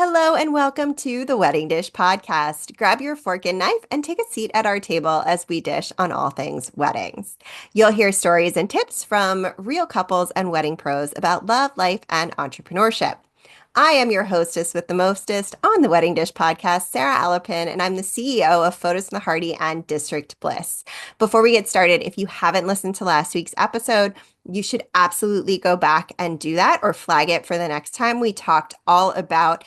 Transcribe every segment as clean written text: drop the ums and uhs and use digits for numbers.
Hello and welcome to the Wedding Dish podcast. Grab your fork and knife and take a seat at our table as we dish on all things weddings. You'll hear stories and tips from real couples and wedding pros about love, life, and entrepreneurship. I am your hostess with the mostest on the Wedding Dish podcast, Sara Alapin, and I'm the CEO of Photos from the Hardy and District Bliss. Before we get started, if you haven't listened to last week's episode, you should absolutely go back and do that or flag it for the next time. We talked all about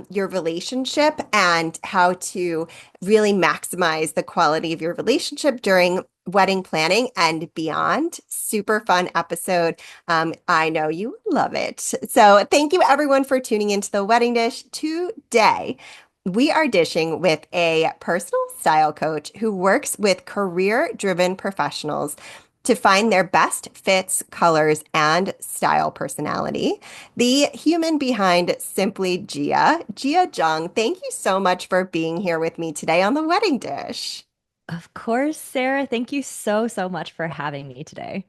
your relationship and how to really maximize the quality of your relationship during wedding planning and beyond. Super fun episode. I know you love it. So thank you everyone for tuning into the Wedding Dish today. We are dishing with a personal style coach who works with career-driven professionals to find their best fits, colors, and style personality. The human behind Simply Gia, Gia Jung. Thank you so much for being here with me today on the Wedding Dish. Of course, Sarah. Thank you so much for having me today.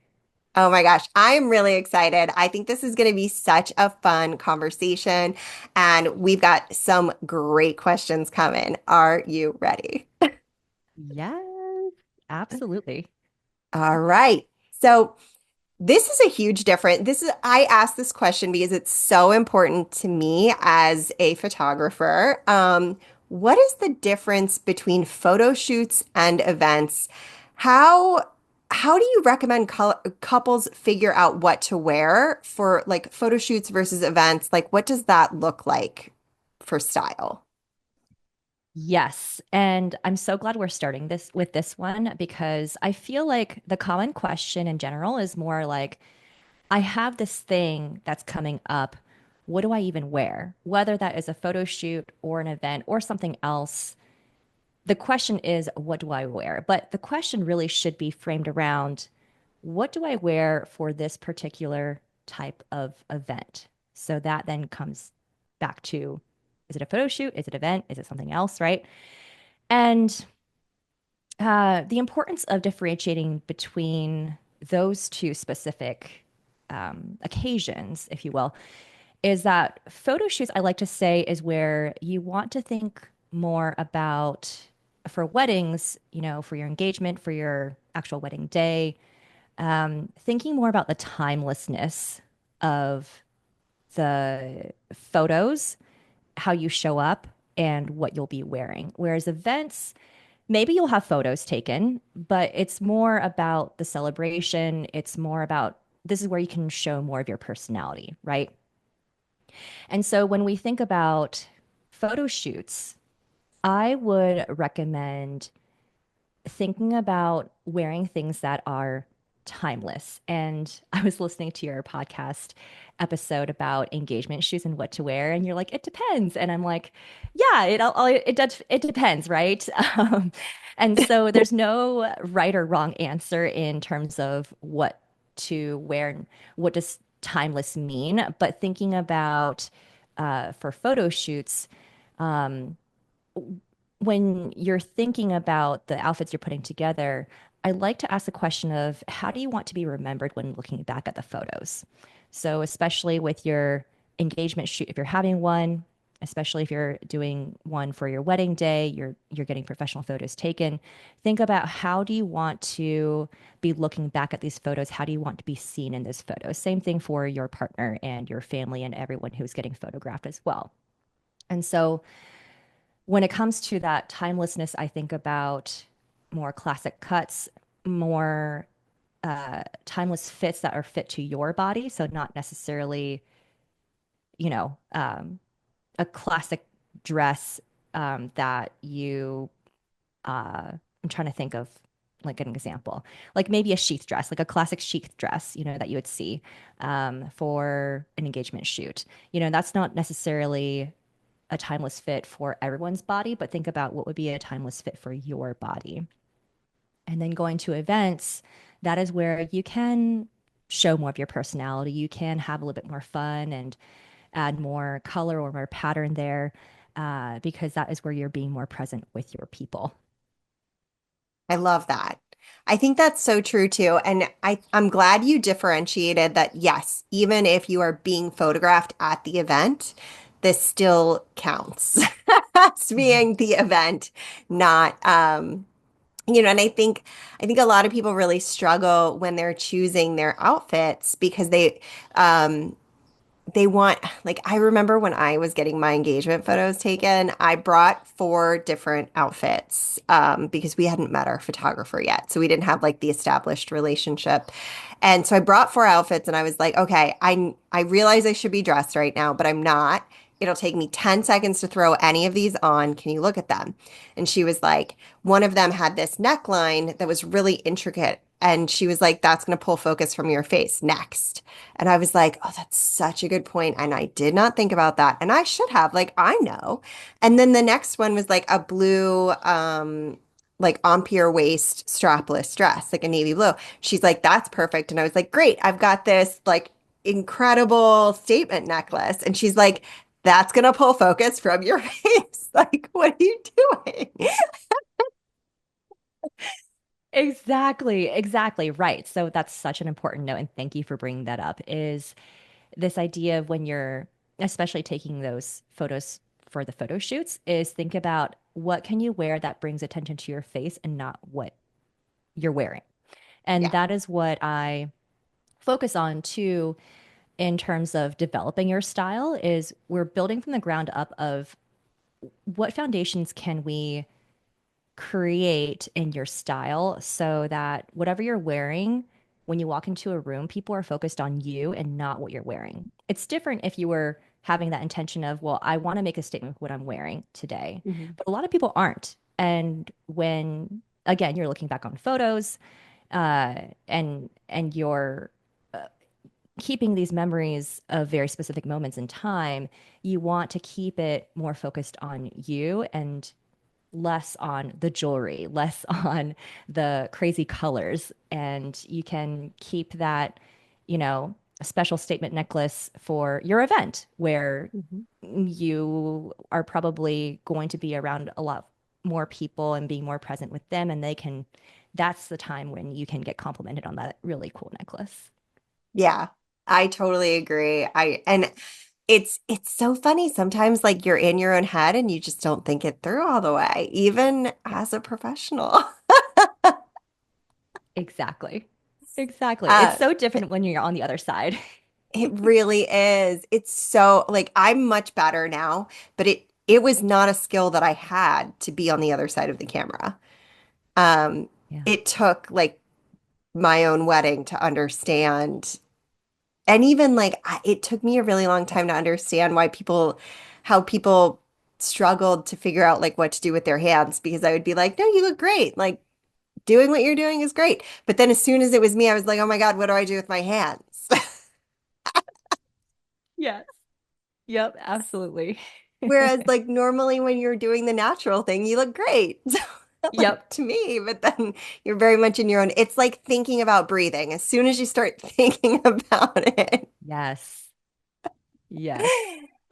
Oh my gosh, I'm really excited. I think this is going to be such a fun conversation, and we've got some great questions coming. Are you ready? Yes, absolutely. All right. So, this is a huge difference. I asked this question because it's so important to me as a photographer. What is the difference between photo shoots and events? How how do you recommend couples figure out what to wear for like photo shoots versus events? Like, what does that look like for style? Yes, and I'm so glad we're starting this one because I feel like the common question in general is more like, I have this thing that's coming up. What do I even wear? Whether that is a photo shoot or an event or something else, the question is, what do I wear? But the question really should be framed around, what do I wear for this particular type of event? So that then comes back to, is it a photo shoot? Is it an event? Is it something else? Right. And the importance of differentiating between those two specific occasions, if you will, is that photo shoots, I like to say, is where you want to think more about for weddings, for your engagement, for your actual wedding day, thinking more about the timelessness of the photos, how you show up, and what you'll be wearing. Whereas events, maybe you'll have photos taken, but it's more about the celebration. It's more about this is where you can show more of your personality, right? And so when we think about photo shoots, I would recommend thinking about wearing things that are timeless. And I was listening to your podcast episode about engagement shoes and what to wear, and you're like, it depends. And I'm like, yeah, it depends, right? And so there's no right or wrong answer in terms of what to wear and what does timeless mean. But thinking about for photo shoots, um, when you're thinking about the outfits you're putting together, I like to ask the question of how do you want to be remembered when looking back at the photos? So, especially with your engagement shoot, if you're having one, especially if you're doing one for your wedding day, you're getting professional photos taken. Think about how do you want to be looking back at these photos? How do you want to be seen in those photos? Same thing for your partner and your family and everyone who's getting photographed as well. And so when it comes to that timelessness, I think about more classic cuts, more timeless fits that are fit to your body. So not necessarily, you know, a classic dress that you, I'm trying to think of like an example, like maybe a sheath dress, like a classic sheath dress, that you would see for an engagement shoot. That's not necessarily a timeless fit for everyone's body, but think about what would be a timeless fit for your body. And then going to events, that is where you can show more of your personality. You can have a little bit more fun and add more color or more pattern there because that is where you're being more present with your people. I love that. I think that's so true too. And I'm glad you differentiated that, yes, even if you are being photographed at the event, this still counts as Mhm. being the event, not and I think a lot of people really struggle when they're choosing their outfits because um they want, like, I remember when I was getting my engagement photos taken, I brought four different outfits because we hadn't met our photographer yet. So we didn't have like the established relationship. And so I brought four outfits and I was like, okay, I realize I should be dressed right now, but I'm not. It'll take me 10 seconds to throw any of these on. Can you look at them? And she was like, one of them had this neckline that was really intricate. And she was like, that's going to pull focus from your face next. And I was like, oh, that's such a good point. And I did not think about that. And I should have, like, I know. And then the next one was like a blue, like Ampere waist strapless dress, like a navy blue. She's like, that's perfect. And I was like, great. I've got this like incredible statement necklace. And she's like, that's going to pull focus from your face. Like, what are you doing? Exactly, exactly right. So that's such an important note, and thank you for bringing that up. Is this idea of when you're especially taking those photos for the photo shoots, is think about what can you wear that brings attention to your face and not what you're wearing. And Yeah. that is what I focus on too in terms of developing your style is we're building from the ground up of what foundations can we create in your style so that whatever you're wearing, when you walk into a room, people are focused on you and not what you're wearing. It's different if you were having that intention of, well, I want to make a statement with what I'm wearing today. Mhm. But a lot of people aren't. And when, again, you're looking back on photos, and you're keeping these memories of very specific moments in time, you want to keep it more focused on you and less on the jewelry, less on the crazy colors. And you can keep that, a special statement necklace for your event where Mhm. you are probably going to be around a lot more people and being more present with them. And that's the time when you can get complimented on that really cool necklace. Yeah, I totally agree. And it's so funny sometimes like you're in your own head and you just don't think it through all the way, even as a professional. Exactly. Exactly. It's Uh, so different when you're on the other side. it really is. It's so like I'm much better now, but it was not a skill that I had to be on the other side of the camera. Um, Yeah. it took like my own wedding to understand. And even like it took me a really long time to understand how people struggled to figure out like what to do with their hands because I would be like, no, you look great. Like doing what you're doing is great. But then as soon as it was me, I was like, oh my God, what do I do with my hands? Yes. Yep, absolutely. Whereas like normally when you're doing the natural thing, you look great. So like Yep. to me, but then you're very much in your own. It's like thinking about breathing. As soon as you start thinking about it, Yes. Yes.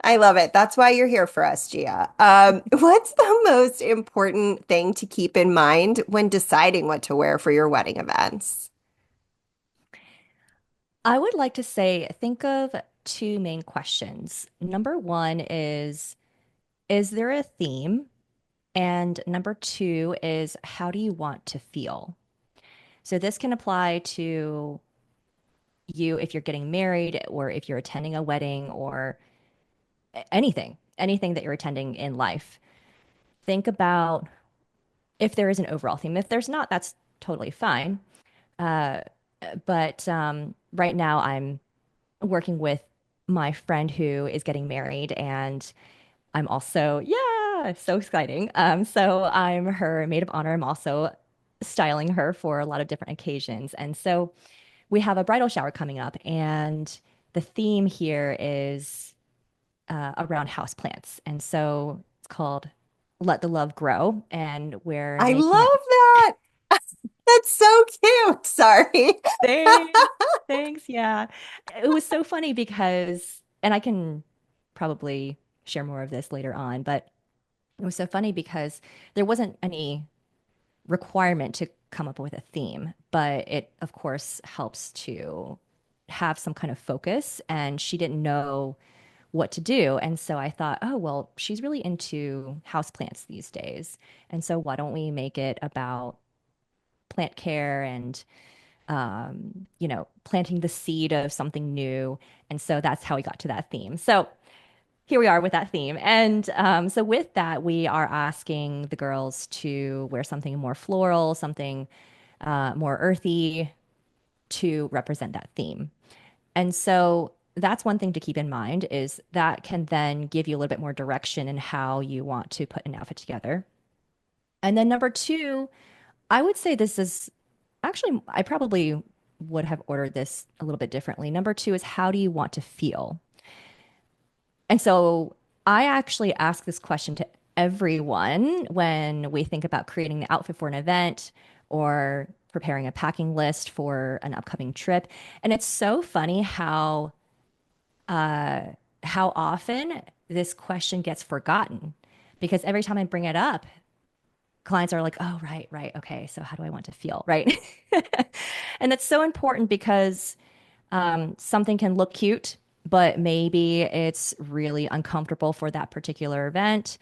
I love it. That's why you're here for us, Gia. What's the most important thing to keep in mind when deciding what to wear for your wedding events? I would like to say, think of two main questions. Number one is there a theme? And number two is, how do you want to feel? So this can apply to you if you're getting married or if you're attending a wedding or anything that you're attending in life. Think about if there is an overall theme. If there's not, that's totally fine. Uh, but right now, I'm working with my friend who is getting married, and I'm also, yeah, so exciting. So I'm her maid of honor. I'm also styling her for a lot of different occasions. And so we have a bridal shower coming up, and the theme here is around houseplants. And so it's called Let the Love Grow, and we're I making it. love that. That's so cute. Sorry. Thanks. Thanks. Yeah. It was so funny because, and I can probably share more of this later on, but it was so funny because there wasn't any requirement to come up with a theme, but it, of course, helps to have some kind of focus. And she didn't know what to do. And so I thought, oh, well, she's really into houseplants these days. And so why don't we make it about plant care and planting the seed of something new. And so that's how we got to that theme. So here we are with that theme. And so with that, we are asking the girls to wear something more floral, something more earthy to represent that theme. And so that's one thing to keep in mind is that can then give you a little bit more direction in how you want to put an outfit together. And then number two, I would say this is actually, I probably would have ordered this a little bit differently. Number two is how do you want to feel? And so I actually ask this question to everyone when we think about creating the outfit for an event or preparing a packing list for an upcoming trip. And it's so funny uh, how often this question gets forgotten because every time I bring it up, clients are like, oh, right, right. Okay. So how do I want to feel? Right. And that's so important because something can look cute, but maybe it's really uncomfortable for that particular event.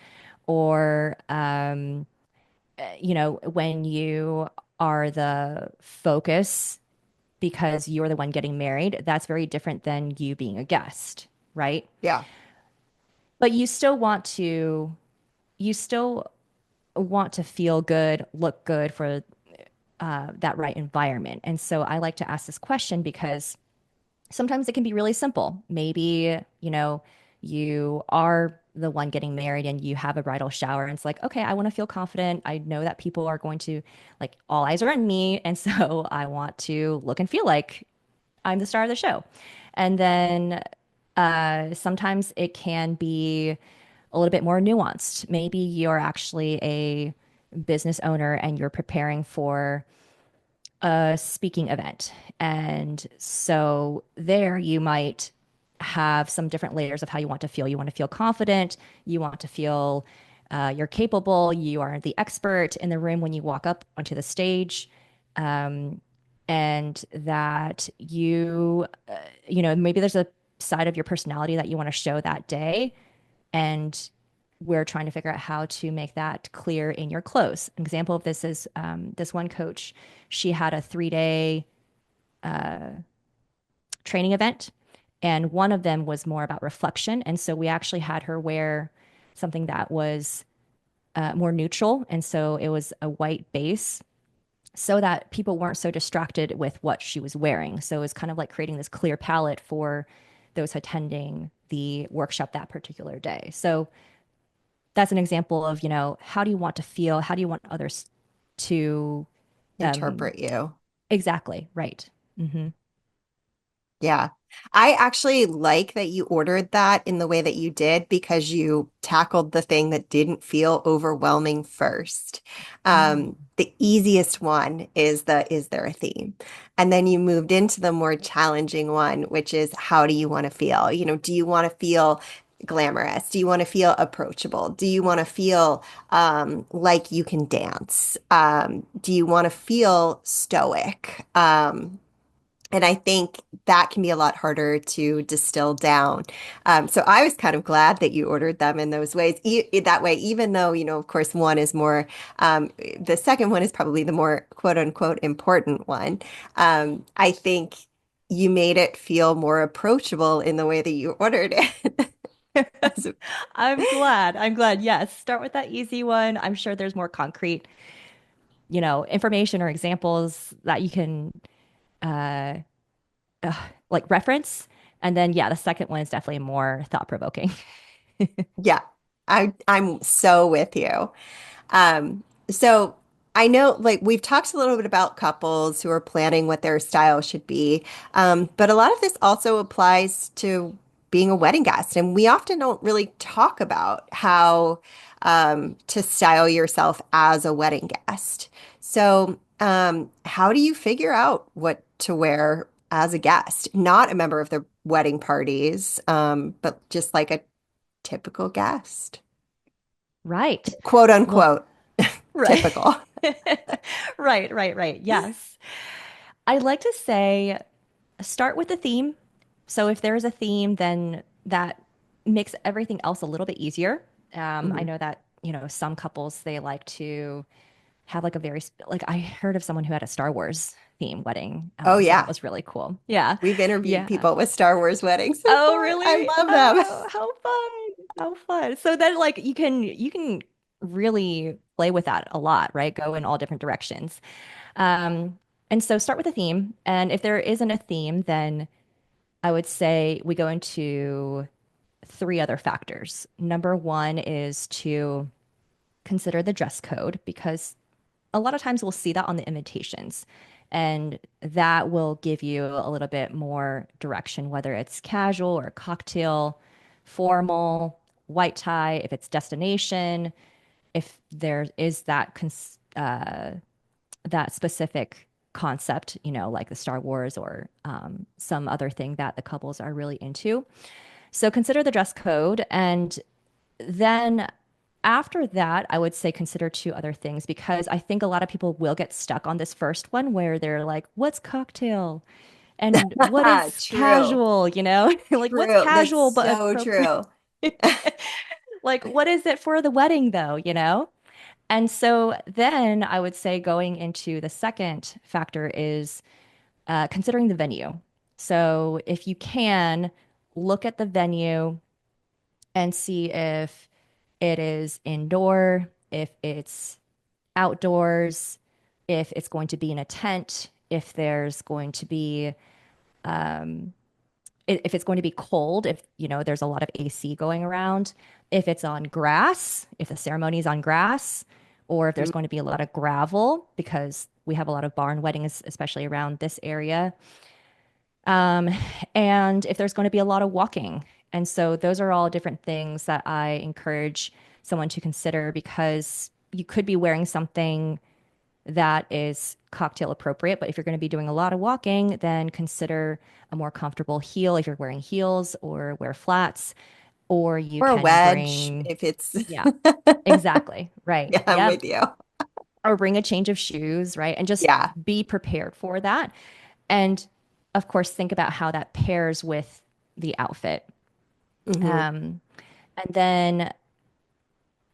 Or, when you are the focus because you're the one getting married, that's very different than you being a guest, right? Yeah. But you still want to feel good, look good for that right environment. And so I like to ask this question because sometimes it can be really simple. Maybe, you are the one getting married and you have a bridal shower and it's like, okay, I want to feel confident. I know that people are going to like all eyes are on me. And so I want to look and feel like I'm the star of the show. And then sometimes it can be a little bit more nuanced. Maybe you're actually a business owner and you're preparing for a speaking event. And so there you might have some different layers of how you want to feel. You want to feel confident. You want to feel you're capable. You are the expert in the room when you walk up onto the stage. Um, and that maybe there's a side of your personality that you want to show that day. And we're trying to figure out how to make that clear in your clothes. An example of this is this one coach. She had a 3 day training event, and one of them was more about reflection. And so we actually had her wear something that was more neutral. And so it was a white base so that people weren't so distracted with what she was wearing. So it was kind of like creating this clear palette for those attending the workshop that particular day. So that's an example of, how do you want to feel? How do you want others to um Interpret you. exactly, right. Hmm. Yeah. I actually like that you ordered that in the way that you did because you tackled the thing that didn't feel overwhelming first. The easiest one is there a theme? And then you moved into the more challenging one, which is how do you want to feel? Do you want to feel glamorous? Do you want to feel approachable? Do you want to feel like you can dance? Do you want to feel stoic? And I think that can be a lot harder to distill down. So I was kind of glad that you ordered them in those ways. That way, even though, of course, one is more, the second one is probably the more quote unquote important one. I think you made it feel more approachable in the way that you ordered it. As- I'm glad. I'm glad. Yes. Start with that easy one. I'm sure there's more concrete, information or examples that you can uh, uh like reference. And then yeah, the second one is definitely more thought-provoking. yeah, I'm so with you. Um, so I know like we've talked a little bit about couples who are planning what their style should be. But a lot of this also applies to being a wedding guest. And we often don't really talk about how to style yourself as a wedding guest. So how do you figure out what to wear as a guest? Not a member of the wedding parties, but just like a typical guest, Right. quote Well, unquote. right. Typical. Right, right, right. Yes. I like to say start with the theme. So if there is a theme, then that makes everything else a little bit easier. I Mhm. know that, some couples they like to have like a like I heard of someone who had a Star Wars theme wedding. Oh So that yeah. was really cool. Yeah. We've interviewed Yeah. people with Star Wars weddings Oh, before. I really? love them. Oh, how fun. How fun. So then like you can really play with that a lot, right? Go in all different directions. And so start with a theme. And if there isn't a theme, then I would say we go into three other factors. Number one is to consider the dress code because a lot of times we'll see that on the invitations. And that will give you a little bit more direction, whether it's casual or cocktail, formal, white tie, if it's destination, if there is that specific concept, like the Star Wars or some other thing that the couples are really into. So consider the dress code. And then after that, I would say consider two other things because I think a lot of people will get stuck on this first one where they're like, what's cocktail? And what is True. casual? Like what's True. That's casual but so appropriate? true. Like, what is it for the wedding, though? And so then I would say going into the second factor is considering the venue. So if you can, look at the venue and see if it is indoor, if it's outdoors, if it's going to be in a tent, if there's going to be if it's going to be cold, if there's a lot of AC going around, if it's on grass, if the ceremony is on grass, or if there's going to be a lot of gravel because we have a lot of barn weddings, especially around this area. Um, and if there's going to be a lot of walking. And so those are all different things that I encourage someone to consider because you could be wearing something that is cocktail appropriate. But if you're going to be doing a lot of walking, then consider a more comfortable heel if you're wearing heels or wear flats, or you Or a can wedge bring, if it's yeah, exactly. Right. yeah, I'm Yep. with you. Or bring a change of shoes, right? And just Yeah. be prepared for that. And of course, think about how that pairs with the outfit. Hmm. Um, and then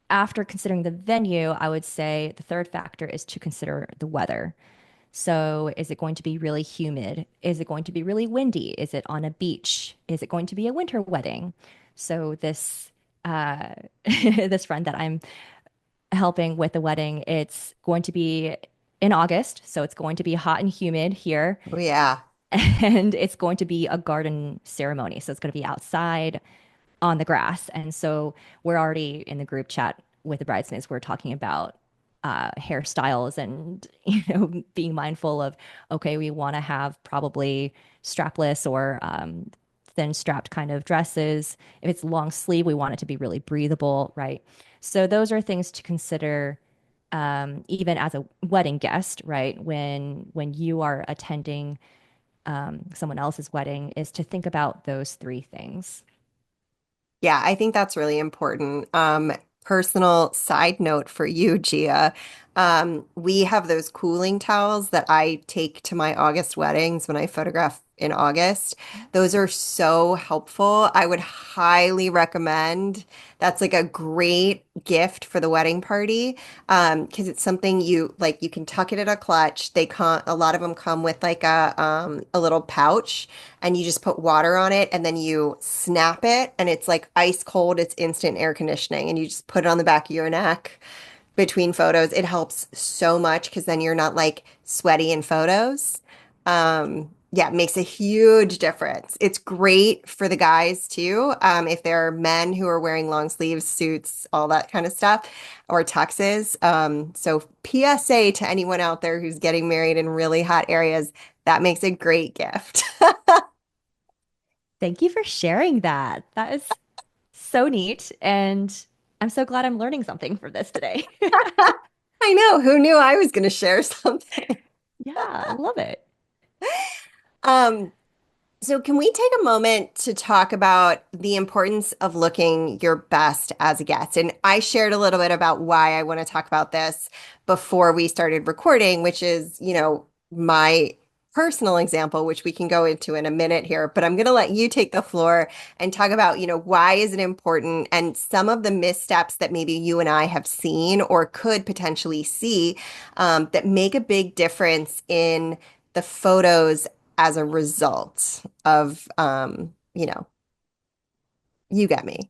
after considering the venue, I would say the third factor is to consider the weather. So, is it going to be really humid? Is it going to be really windy? Is it on a beach? Is it going to be a winter wedding? So, this this friend that I'm helping with the wedding, it's going to be in August, so it's going to be hot and humid here, Oh yeah. and it's going to be a garden ceremony. So, it's going to be outside on the grass. And so we're already in the group chat with the bridesmaids. We're talking about hairstyles and being mindful of okay, we want to have probably strapless or thin strapped kind of dresses. If it's long sleeve, we want it to be really breathable, right? So those are things to consider even as a wedding guest, right? When you are attending someone else's wedding, is to think about those three things. Yeah, I think that's really important. Personal side note for you, Gia. We have those cooling towels that I take to my August weddings when I photograph in August. Those are so helpful. I would highly recommend. That's like a great gift for the wedding party. Because it's something you like you can tuck it in a clutch. A lot of them come with like a little pouch and you just put water on it and then you snap it and it's like ice cold. It's instant air conditioning and you just put it on the back of your neck between photos. It helps so much because then you're not like sweaty in photos. Yeah, it makes a huge difference. It's great for the guys too. If there are men who are wearing long sleeves, suits, all that kind of stuff, or tuxes. So PSA to anyone out there who's getting married in really hot areas, that makes a great gift. Thank you for sharing that. That is so neat. And I'm so glad I'm learning something from this today. I know. Who knew I was going to share something? Yeah, I love it. Um, so can we take a moment to talk about the importance of looking your best as a guest? And I shared a little bit about why I want to talk about this before we started recording, which is, my personal example, which we can go into in a minute here, but I'm going to let you take the floor and talk about, why is it important and some of the missteps that maybe you and I have seen or could potentially see that make a big difference in the photos as a result of, you get me.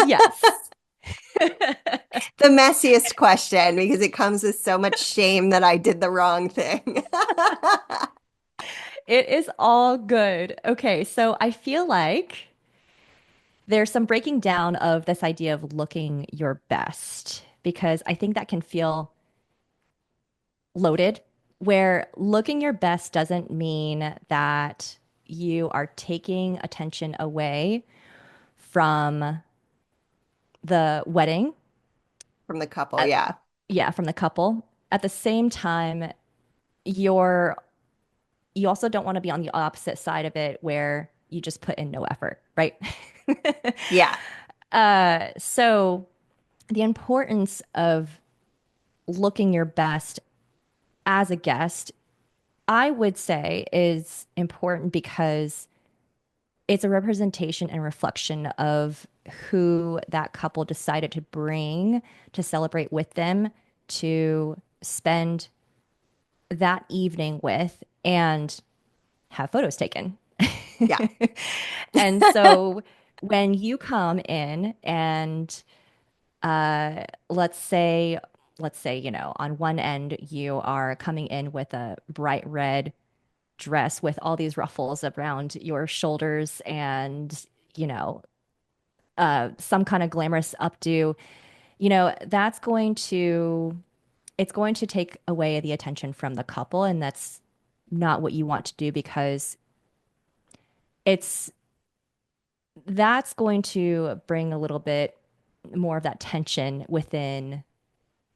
Yes. The messiest question because it comes with so much shame that I did the wrong thing. It is all good. Okay, so I feel like there's some breaking down of this idea of looking your best because I think that can feel loaded, where looking your best doesn't mean that you are taking attention away from the wedding. From the couple, At, yeah. yeah, from the couple. At the same time, you're you also don't want to be on the opposite side of it where you just put in no effort, right? Yeah. So the importance of looking your best as a guest, I would say, is important because it's a representation and reflection of who that couple decided to bring to celebrate with them, to spend that evening with, and have photos taken. Yeah. And so when you come in and let's say on one end you are coming in with a bright red dress with all these ruffles around your shoulders and you know some kind of glamorous updo, that's going to take away the attention from the couple, and that's not what you want to do because it's that's going to bring a little bit more of that tension within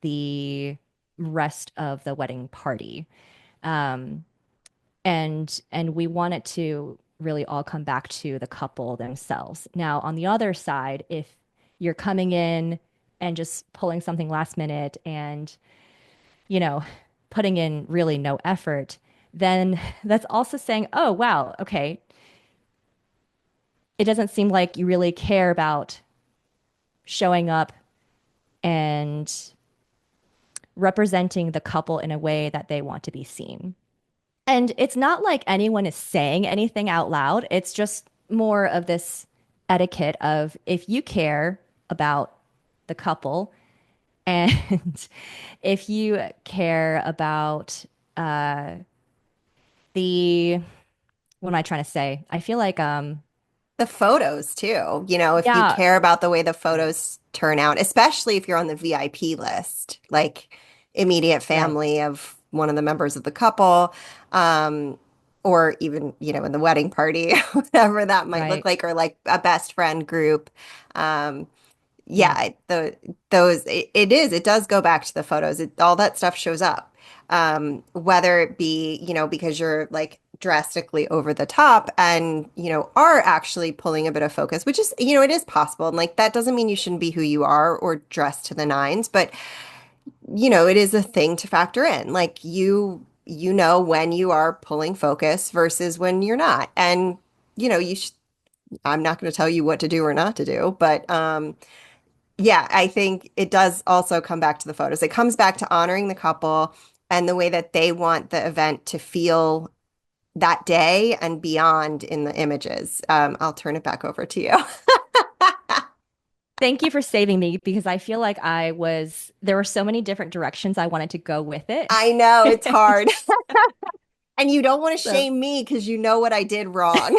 the rest of the wedding party. Um, and we want it to really all come back to the couple themselves. Now, on the other side, if you're coming in and just pulling something last minute and, you know, putting in really no effort, then that's also saying, oh, wow, okay, it doesn't seem like you really care about showing up and representing the couple in a way that they want to be seen. And it's not like anyone is saying anything out loud. It's just more of this etiquette of if you care about the couple and if you care about uh, the, what am I trying to say? I feel like, The photos too. If you yeah, care about the way the photos turn out, especially if you're on the VIP list, like immediate right, family of one of the members of the couple, um, or even, in the wedding party, whatever that might look right, like, or like a best friend group. Um, yeah, yeah, it does go back to the photos. All that stuff shows up. Whether it be, because you're like drastically over the top and, are actually pulling a bit of focus, which is, it is possible. And like that doesn't mean you shouldn't be who you are or dress to the nines, but it is a thing to factor in. Like you know when you are pulling focus versus when you're not. And, you should I'm not going to tell you what to do or not to do, but yeah, I think it does also come back to the photos. It comes back to honoring the couple and the way that they want the event to feel that day and beyond in the images. I'll turn it back over to you. Thank you for saving me because I feel like there were so many different directions I wanted to go with it. I know it's hard. And you don't want to So, shame me because you know what I did wrong.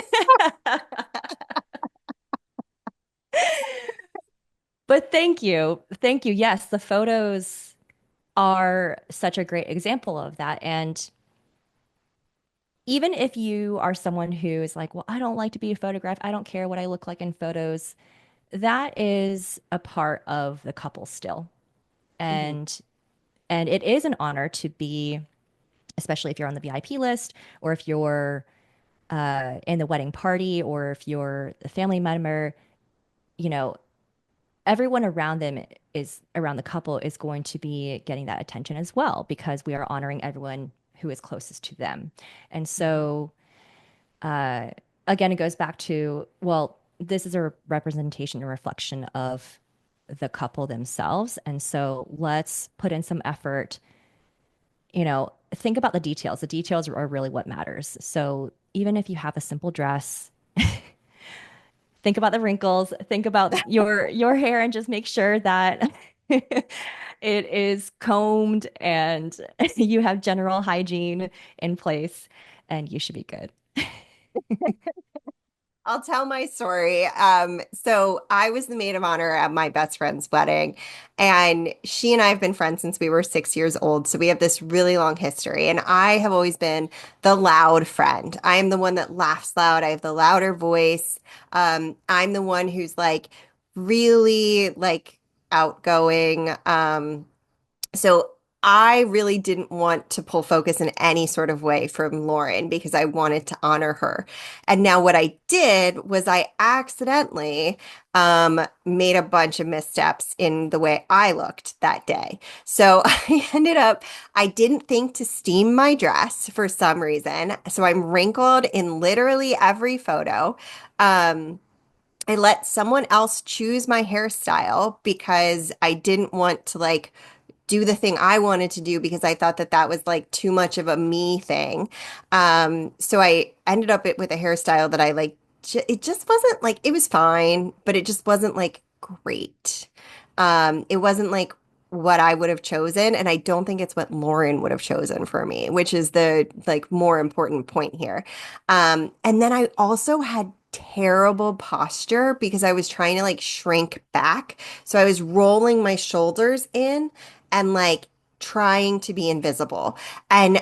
but thank you. Thank you. Yes, the photos are such a great example of that. And even if you are someone who is like, well, I don't like to be photographed, I don't care what I look like in photos, that is a part of the couple still. Mhm. And and it is an honor to be, especially if you're on the VIP list or if you're in the wedding party or if you're a family member, you know, everyone around the couple is going to be getting that attention as well because we are honoring everyone who is closest to them. And so, uh, again, it goes back to, well, this is a representation and reflection of the couple themselves. And so let's put in some effort, think about the details. The details are really what matters. So even if you have a simple dress, think about the wrinkles, think about your hair, and just make sure that it is combed and you have general hygiene in place, and you should be good. I'll tell my story. So I was the maid of honor at my best friend's wedding, and she and I have been friends since we were 6 years old. So we have this really long history, and I have always been the loud friend. I am the one that laughs loud. I have the louder voice. I'm the one who's like really like outgoing. So I really didn't want to pull focus in any sort of way from Lauren because I wanted to honor her. And now what I did was I accidentally made a bunch of missteps in the way I looked that day. So I didn't think to steam my dress for some reason. So I'm wrinkled in literally every photo. Um, I let someone else choose my hairstyle because I didn't want to like do the thing I wanted to do because I thought that that was like too much of a me thing. So I ended up with a hairstyle that I like. It just wasn't like it was fine, but it just wasn't like great. It wasn't like what I would have chosen, and I don't think it's what Lauren would have chosen for me, which is the like more important point here. And then I also had terrible posture because I was trying to like shrink back. So I was rolling my shoulders in and like trying to be invisible. And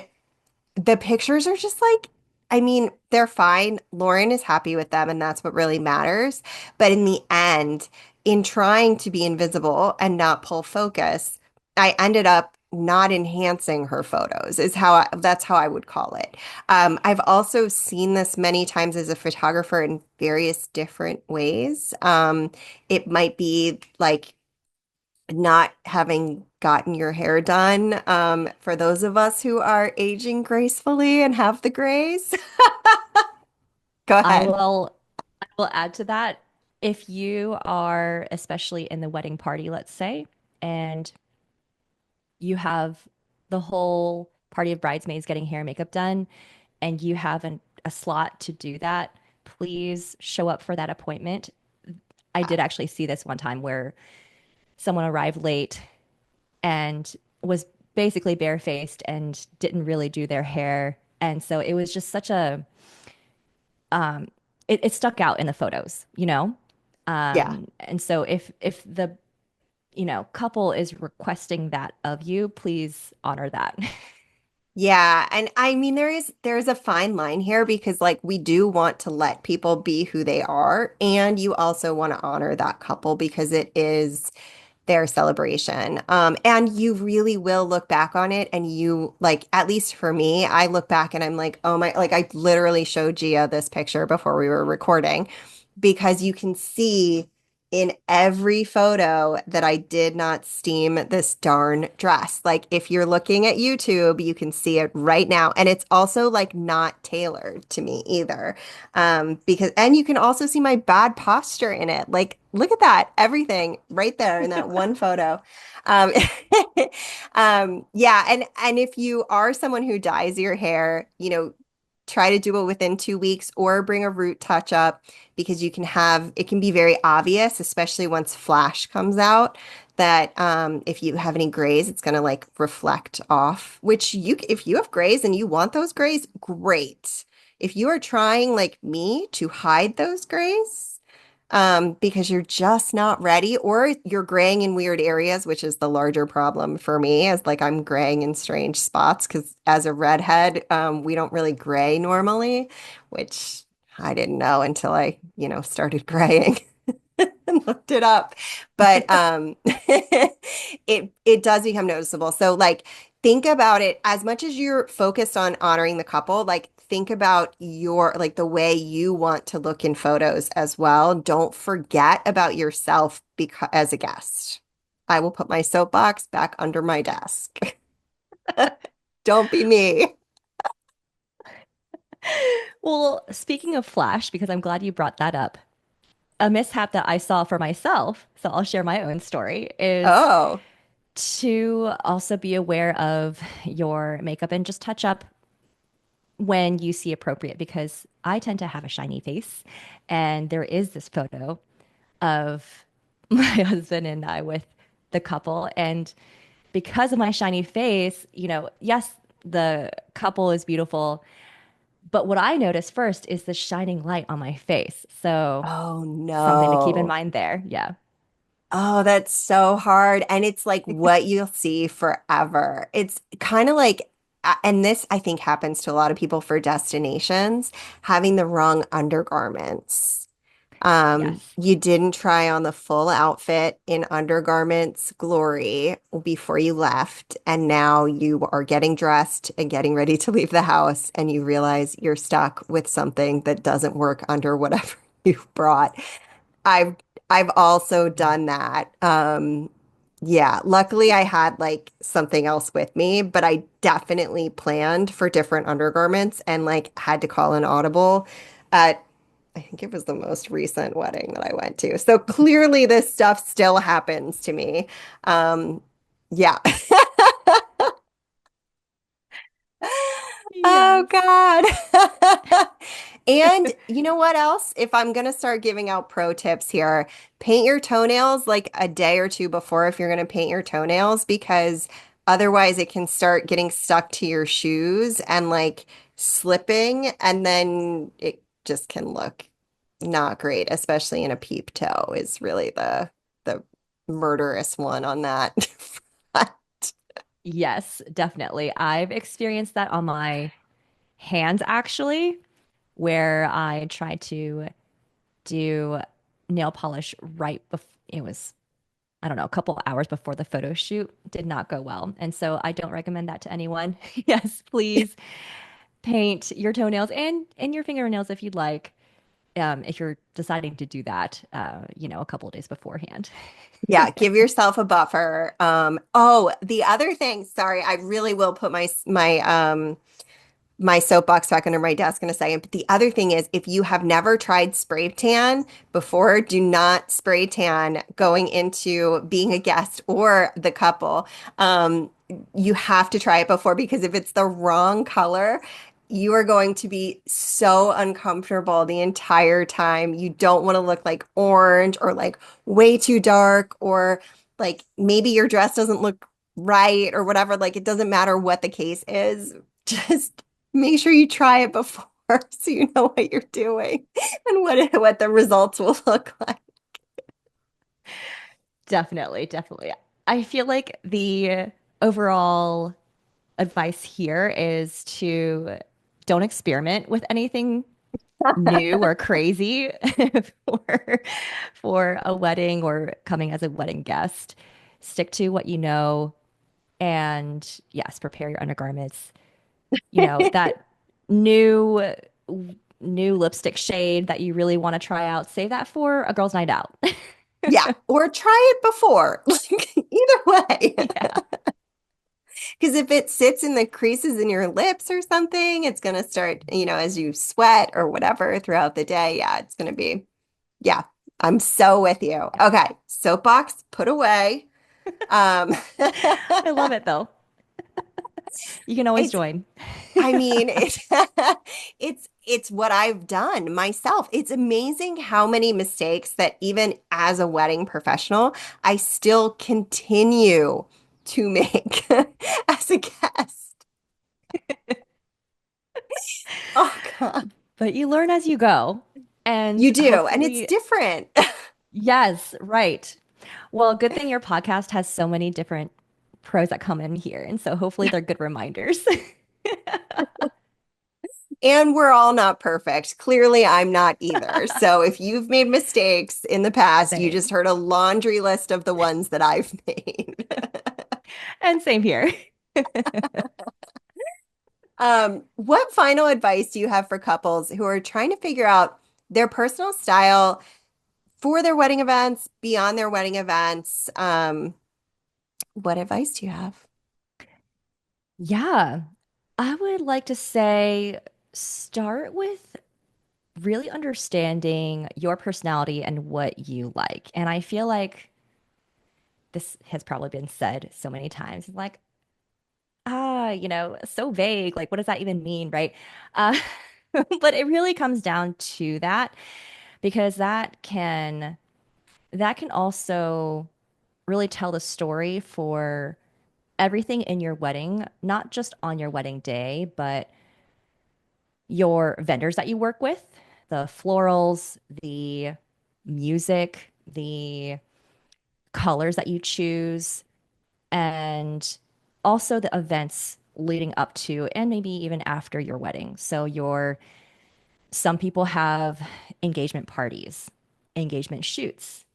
the pictures are just like, I mean, they're fine. Lauren is happy with them, and that's what really matters. But in the end, in trying to be invisible and not pull focus, I ended up not enhancing her photos, that's how I would call it. I've also seen this many times as a photographer in various different ways. It might be like not having gotten your hair done. For those of us who are aging gracefully and have the grays, go I ahead. will I will add to that. If you are, especially in the wedding party, let's say, and you have the whole party of bridesmaids getting hair and makeup done, and you have a slot to do that, please show up for that appointment. I did actually see this one time where someone arrived late and was basically barefaced and didn't really do their hair. And so it was just such a, it stuck out in the photos, you know? Yeah. And so if the, couple is requesting that of you, please honor that. Yeah, and I mean there's a fine line here because like we do want to let people be who they are, and you also want to honor that couple because it is their celebration. And you really will look back on it and you like, at least for me, I look back and I'm like, oh my, like I literally showed Gia this picture before we were recording because you can see in every photo that I did not steam this darn dress. Like if you're looking at YouTube, you can see it right now. And it's also like not tailored to me either. Because and you can also see my bad posture in it. Like look at that, everything right there in that one photo. Um, yeah, and if you are someone who dyes your hair, try to do it within 2 weeks or bring a root touch up because it can be very obvious, especially once flash comes out, that if you have any grays, it's going to like reflect off, if you have grays and you want those grays, great. If you are trying like me to hide those grays, because you're just not ready, or you're graying in weird areas, which is the larger problem for me, as like I'm graying in strange spots because as a redhead, we don't really gray normally, which I didn't know until I, started graying and looked it up. But it does become noticeable. So like think about it as much as you're focused on honoring the couple, like think about your like the way you want to look in photos as well. Don't forget about yourself because as a guest. I will put my soapbox back under my desk. Don't be me. Well, speaking of Flash, because I'm glad you brought that up, a mishap that I saw for myself, so I'll share my own story, is Oh, to also be aware of your makeup and just touch up when you see appropriate, because I tend to have a shiny face. And there is this photo of my husband and I with the couple. And because of my shiny face, yes, the couple is beautiful. But what I notice first is the shining light on my face. So oh something to keep in no. mind there. Yeah. Oh, that's so hard. And it's like what you'll see forever. It's kind of like, and this I think happens to a lot of people for destinations, having the wrong undergarments. Yes. You didn't try on the full outfit in undergarments glory before you left, and now you are getting dressed and getting ready to leave the house, and you realize you're stuck with something that doesn't work under whatever you brought. I've I've also done that. Yeah, luckily I had like something else with me, but I definitely planned for different undergarments and like had to call an audible at I think it was the most recent wedding that I went to. So clearly this stuff still happens to me. Yeah. Oh Yes. God. And you know what else? If I'm gonna start giving out pro tips here, paint your toenails like a day or two before if you're gonna paint your toenails, because otherwise it can start getting stuck to your shoes and like slipping, and then it just can look not great, especially in a peep toe is really the murderous one on that. Yes, definitely. I've experienced that on my hands actually, where I tried to do nail polish right before it was, I don't know, a couple hours before the photo shoot. Did not go well. And so I don't recommend that to anyone. Yes, please paint your toenails and your fingernails if you'd like. If you're deciding to do that, a couple of days beforehand. Yeah, give yourself a buffer. Oh, the other thing, sorry, I really will put my soapbox back under my desk in a second. But the other thing is, if you have never tried spray tan before, do not spray tan going into being a guest or the couple. Um, you have to try it before because if it's the wrong color, you are going to be so uncomfortable the entire time. You don't want to look like orange or like way too dark, or like maybe your dress doesn't look right or whatever. Like it doesn't matter what the case is. Just make sure you try it before so you know what you're doing and what the results will look like. Definitely, definitely. I feel like the overall advice here is to don't experiment with anything new or crazy for for a wedding or coming as a wedding guest. Stick to what you know and yes, prepare your undergarments. That new new lipstick shade that you really want to try out, save that for a girls' night out. Yeah, or try it before. Like, either way. Yeah. Because if it sits in the creases in your lips or something, it's going to start, as you sweat or whatever throughout the day. Yeah, it's going to be, yeah, I'm so with you. Yeah. Okay, soapbox put away. Um, I love it though. You can always it's join. I mean, it's what I've done myself. It's amazing how many mistakes that even as a wedding professional, I still continue to make as a guest. Oh God. But you learn as you go. And You do, and it's hopefully, different. yes, right. Well, good thing your podcast has so many different pros that come in here. And so hopefully they're good reminders. And we're all not perfect. Clearly, I'm not either. So if you've made mistakes in the past, you just Same. heard a laundry list of the ones that I've made. And same here. What final advice do you have for couples who are trying to figure out their personal style for their wedding events, beyond their wedding events? What advice do you have? Yeah. I would like to say Start with really understanding your personality and what you like. And I feel like this has probably been said so many times. Like, so vague. Like, what does that even mean, right? Uh, but it really comes down to that because that can also really tell the story for everything in your wedding, not just on your wedding day, but your vendors that you work with, the florals, the music, the colors that you choose, and also the events leading up to and maybe even after your wedding. So some people have engagement parties, engagement shoots,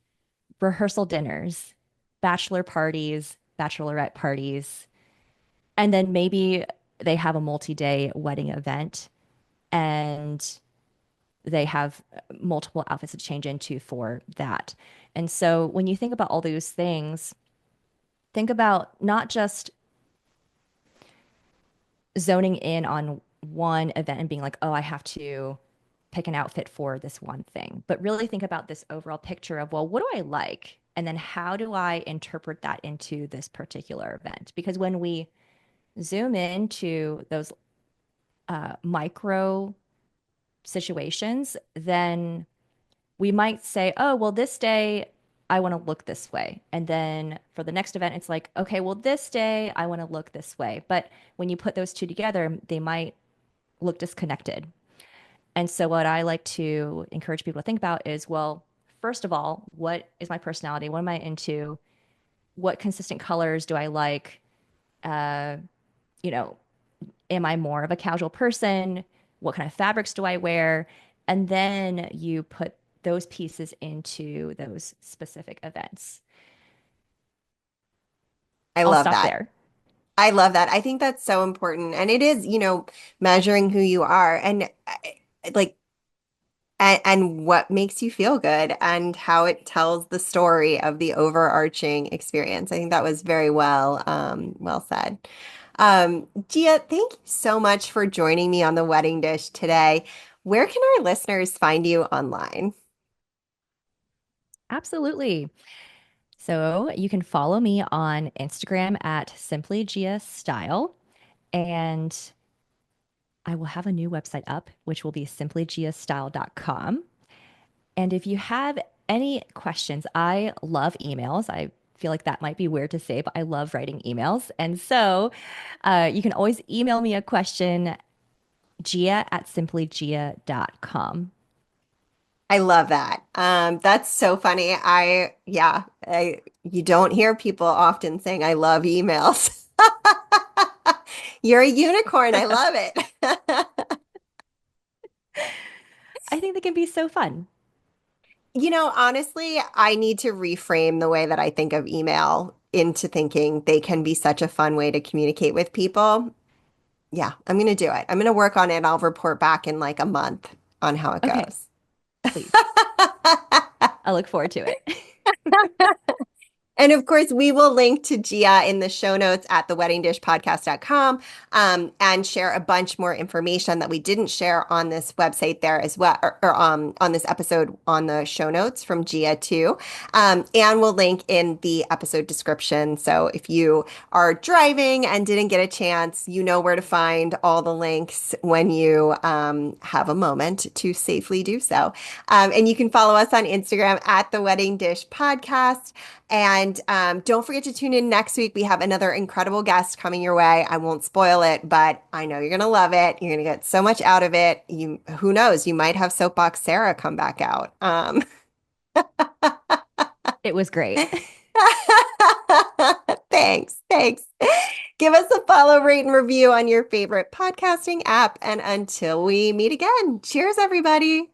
rehearsal dinners, bachelor parties, bachelorette parties, and then maybe they have a multi-day wedding event and they have multiple outfits to change into for that. And so when you think about all those things, think about not just zoning in on one event and being like, oh, I have to pick an outfit for this one thing, but really think about this overall picture of, well, what do I like? And then how do I interpret that into this particular event? Because when we zoom into those micro situations, then we might say, oh, well, this day I want to look this way. And then for the next event, it's like, okay, well, this day I want to look this way. But when you put those two together, they might look disconnected. And so, what I like to encourage people to think about is, well, first of all, what is my personality? What am I into? What consistent colors do I like? Uh, you know, am I more of a casual person? What kind of fabrics do I wear? And then you put those pieces into those specific events. I I'll love stop that. there. I love that. I think that's so important. And it is, measuring who you are and like and what makes you feel good and how it tells the story of the overarching experience. I think that was very well said. Gia, thank you so much for joining me on the wedding dish today. Where can our listeners find you online? Absolutely. So you can follow me on Instagram at Simply Gia Style, and I will have a new website up, which will be simplygiastyle.com. And if you have any questions, I love emails. I feel like that might be weird to say, but I love writing emails. And so you can always email me a question, gia@simplygia.com. I love that. That's so funny. You don't hear people often saying, I love emails. You're a unicorn. I love it. I think they can be so fun. Honestly, I need to reframe the way that I think of email into thinking they can be such a fun way to communicate with people. Yeah, I'm going to do it. I'm going to work on it. I'll report back in like a month on how it Okay, goes. please. I look forward to it. And of course, we will link to Gia in the show notes at theweddingdishpodcast.com and share a bunch more information that we didn't share on this website there as well, or on this episode on the show notes from Gia too. And we'll link in the episode description. So if you are driving and didn't get a chance, you know where to find all the links when you have a moment to safely do so. And you can follow us on Instagram at the Wedding Dish Podcast. And don't forget to tune in next week. We have another incredible guest coming your way. I won't spoil it, but I know you're gonna love it. You're gonna get so much out of it. Who knows? You might have Soapbox Sarah come back out. It was great. Thanks. Give us a follow, rate, and review on your favorite podcasting app. And until we meet again, cheers, everybody.